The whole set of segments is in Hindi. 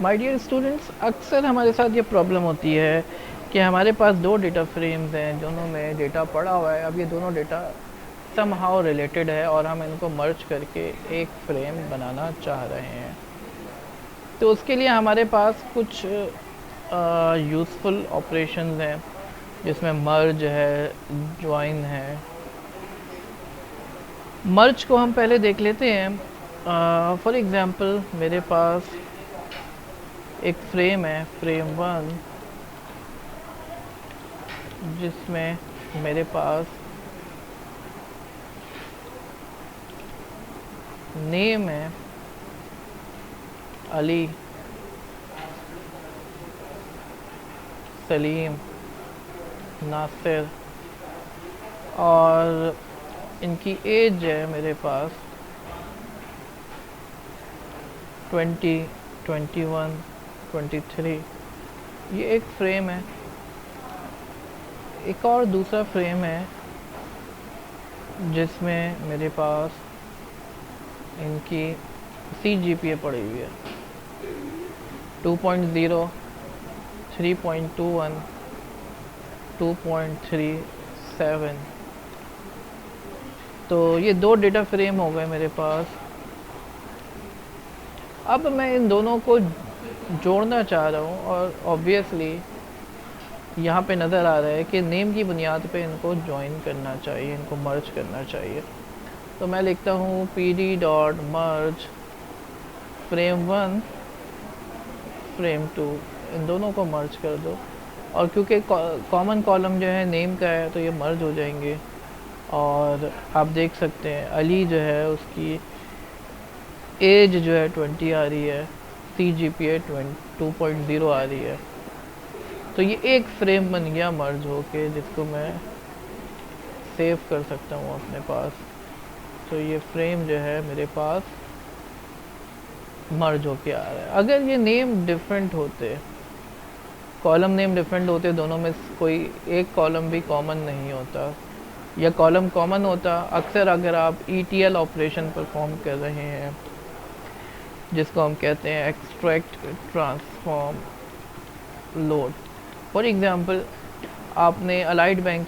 माय डियर स्टूडेंट्स, अक्सर हमारे साथ ये प्रॉब्लम होती है कि हमारे पास दो डेटा फ्रेम्स हैं, दोनों में डेटा पड़ा हुआ है। अब ये दोनों डेटा समहाउ रिलेटेड है और हम इनको मर्ज करके एक फ्रेम बनाना चाह रहे हैं। तो उसके लिए हमारे पास कुछ यूज़फुल ऑपरेशंस हैं, जिसमें मर्ज है, ज्वाइन है। मर्ज को हम पहले देख लेते हैं। फॉर एग्ज़ाम्पल मेरे पास एक फ्रेम है, फ्रेम वन, जिसमें मेरे पास नेम है अली, सलीम, नासिर, और इनकी एज है मेरे पास 20, 21, 23। ये एक फ्रेम है। एक और दूसरा फ्रेम है जिसमें मेरे पास इनकी CGPA पड़ी हुई है 2.0, 3.21, 2.37। तो ये दो डेटा फ्रेम हो गए मेरे पास। अब मैं इन दोनों को जोड़ना चाह रहा हूँ और ऑब्वियसली यहाँ पे नज़र आ रहा है कि नेम की बुनियाद पे इनको ज्वाइन करना चाहिए, इनको मर्ज करना चाहिए। तो मैं लिखता हूँ pd.merge frame one, frame two, इन दोनों को मर्ज कर दो। और क्योंकि कॉमन कॉलम जो है नेम का है, तो ये मर्ज हो जाएंगे। और आप देख सकते हैं अली जो है उसकी एज जो है 20 आ रही है, CGPA 2.0 आ रही है। तो ये एक फ्रेम बन गया मर्ज होके, जिसको मैं सेव कर सकता हूँ अपने पास। तो ये फ्रेम जो है मेरे पास मर्ज होके आ रहा है। अगर ये नेम डिफरेंट होते, कॉलम नेम डिफरेंट होते, दोनों में कोई एक कॉलम भी कॉमन नहीं होता या कॉलम कॉमन होता, अक्सर अगर आप ETL ऑपरेशन परफॉर्म कर रहे हैं, जिसको हम कहते हैं extract, transform, load. For example आपने अलाइड बैंक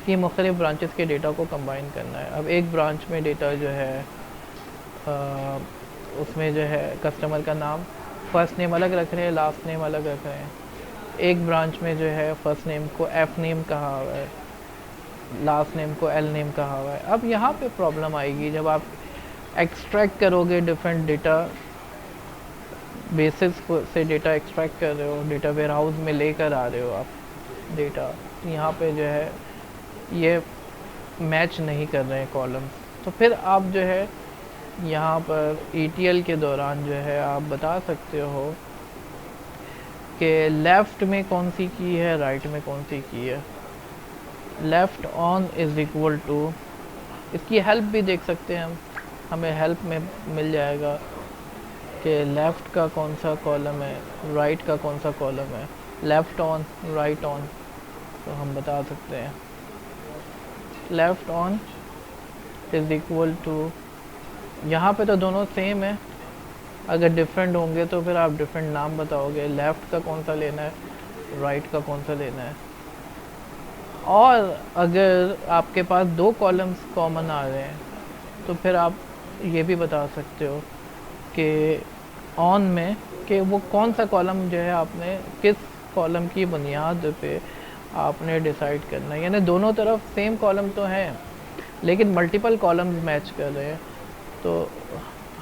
की मुख्तलिफ ब्रांचेस के डेटा को कंबाइन करना है। अब एक ब्रांच में डेटा जो है उसमें जो है कस्टमर का नाम, फ़र्स्ट नेम अलग रख रहे हैं, लास्ट नेम अलग रख रहे हैं। एक ब्रांच में जो है फ़र्स्ट नेम को F नेम कहा हुआ है, लास्ट नेम को L नेम कहा हुआ है। अब यहाँ पे प्रॉब्लम आएगी जब आप एक्सट्रैक्ट करोगे, डिफरेंट डेटा बेसिस से डेटा एक्सट्रैक्ट कर रहे हो, डेटा वेयर हाउस में लेकर आ रहे हो आप डेटा, यहाँ पे जो है ये मैच नहीं कर रहे हैं कॉलम। तो फिर आप जो है यहाँ पर ETL के दौरान जो है आप बता सकते हो कि लेफ़्ट में कौन सी की है, राइट में कौन सी की है। Left on is equal to, इसकी हेल्प भी देख सकते हैं हम, हमें हेल्प में मिल जाएगा कि लेफ़्ट का कौन सा कॉलम है, राइट का कौन सा कॉलम है। लेफ़्ट ऑन, राइट ऑन, तो हम बता सकते हैं left on is equal to, यहाँ पे तो दोनों सेम है, अगर डिफरेंट होंगे तो फिर आप डिफरेंट नाम बताओगे, लेफ़्ट का कौन सा लेना है, राइट का कौन सा लेना है। और अगर आपके पास दो कॉलम्स कॉमन आ रहे हैं, तो फिर आप ये भी बता सकते हो कि ऑन में कि वो कौन सा कॉलम जो है आपने किस कॉलम की बुनियाद पे आपने डिसाइड करना है। यानी दोनों तरफ सेम कॉलम तो है, लेकिन मल्टीपल कॉलम्स मैच कर रहे हैं, तो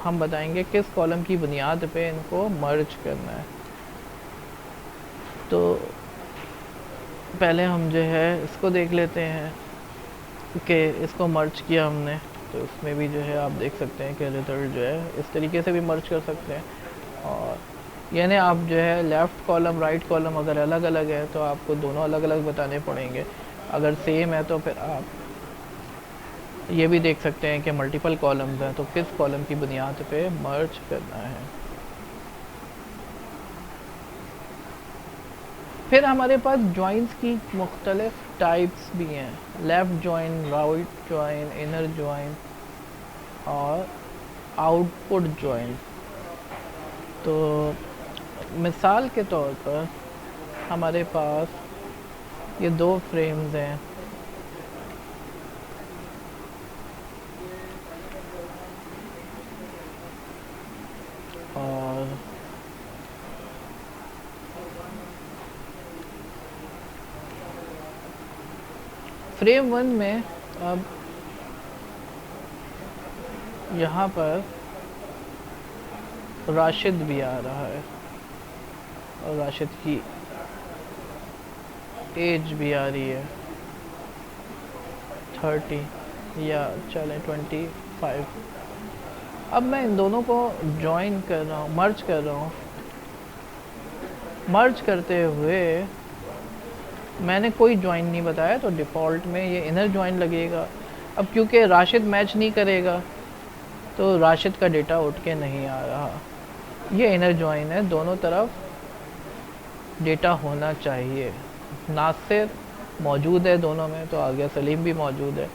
हम बताएंगे किस कॉलम की बुनियाद पे इनको मर्ज करना है। तो पहले हम जो है इसको देख लेते हैं कि इसको मर्ज किया हमने, तो उसमें भी जो है आप देख सकते हैं कि रिजल्ट जो है इस तरीके से भी मर्ज कर सकते हैं। और यानी आप जो है लेफ़्ट कॉलम, राइट कॉलम अगर अलग अलग है तो आपको दोनों अलग अलग बताने पड़ेंगे। अगर सेम है तो फिर आप ये भी देख सकते हैं कि मल्टीपल कॉलम्स हैं, तो किस कॉलम की बुनियाद पे मर्ज करना है। फिर हमारे पास जॉइंस की मुख्तलिफ टाइप्स भी हैं, left join, right join, inner join और आउटपुट जॉइन। तो मिसाल के तौर पर हमारे पास ये दो फ्रेम्स हैं, और फ्रेम 1 में अब यहाँ पर राशिद भी आ रहा है और राशिद की एज भी आ रही है 30 या चलें 25। अब मैं इन दोनों को ज्वाइन कर रहा हूँ, मर्ज कर रहा हूँ। मर्ज करते हुए मैंने कोई ज्वाइन नहीं बताया, तो डिफ़ॉल्ट में ये इनर ज्वाइन लगेगा। अब क्योंकि राशिद मैच नहीं करेगा तो राशिद का डेटा उठ के नहीं आ रहा। ये इनर ज्वाइन है, दोनों तरफ डेटा होना चाहिए। नासिर मौजूद है दोनों में तो आ गया, सलीम भी मौजूद है,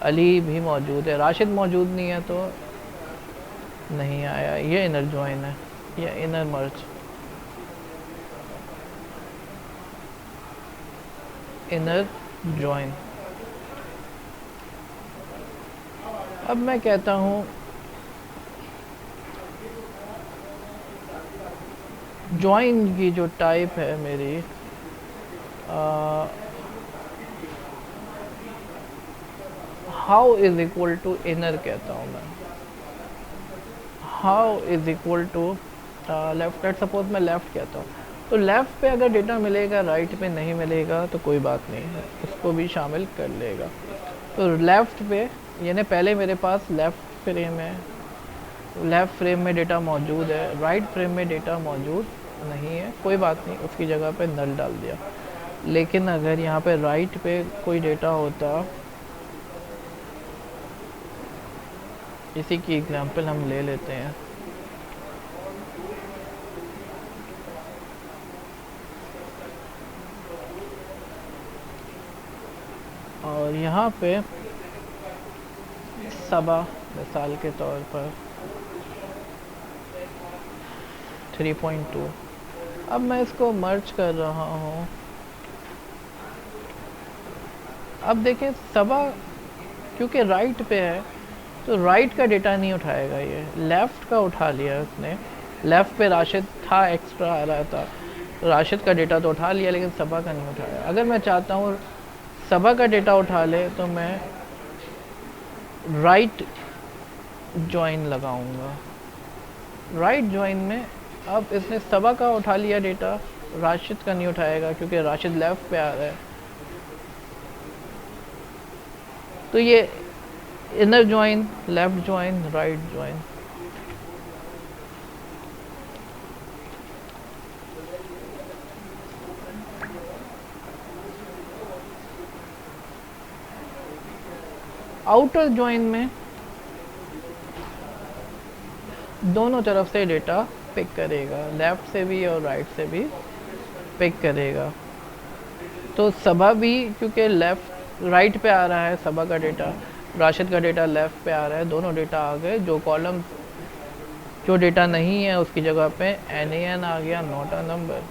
अली भी मौजूद है, राशिद मौजूद नहीं है तो नहीं आया। ये इनर ज्वाइन है, ये इनर मर्ज, इनर ज्वाइन। अब मैं कहता हूँ ज्वाइन की जो टाइप है मेरी, how is equal to inner कहता हूँ मैं। How is equal to left. Let suppose मैं लेफ़्ट कहता हूँ, तो लेफ़्ट पे अगर डेटा मिलेगा, राइट पे नहीं मिलेगा तो कोई बात नहीं है, उसको भी शामिल कर लेगा। तो लेफ़्ट पे यानी पहले मेरे पास लेफ़्ट फ्रेम है, लेफ़्ट फ्रेम में डेटा मौजूद है, राइट फ्रेम में डेटा मौजूद नहीं है, कोई बात नहीं, उसकी जगह पे नल डाल दिया। लेकिन अगर यहाँ पे राइट पे कोई डेटा होता, इसी की एग्जांपल हम ले लेते हैं। और यहाँ पे सबा मिसाल के तौर पर 3.2। अब मैं इसको मर्ज कर रहा हूँ। अब देखिए सबा क्योंकि राइट पे है तो राइट का डेटा नहीं उठाएगा, ये लेफ़्ट का उठा लिया उसने। लेफ़्ट पे राशिद था, एक्स्ट्रा आ रहा था, राशिद का डेटा तो उठा लिया लेकिन सबा का नहीं उठाया। अगर मैं चाहता हूँ सबा का डेटा उठा ले तो मैं राइट ज्वाइन लगाऊंगा। राइट ज्वाइन में अब इसने सबा का उठा लिया डेटा, राशिद का नहीं उठाएगा क्योंकि राशिद लेफ़्ट पे आ रहा है। तो ये inner join, left join, right join. Outer join में दोनों तरफ से डेटा पिक करेगा, लेफ़्ट से भी और राइट से भी पिक करेगा। तो सबा भी क्योंकि लेफ़्ट राइट पे आ रहा है सबा का डेटा, राशिद का डेटा लेफ़्ट पे आ रहा है, दोनों डेटा आ गए। जो कॉलम जो डेटा नहीं है उसकी जगह पे NaN आ गया, नॉट अ नंबर।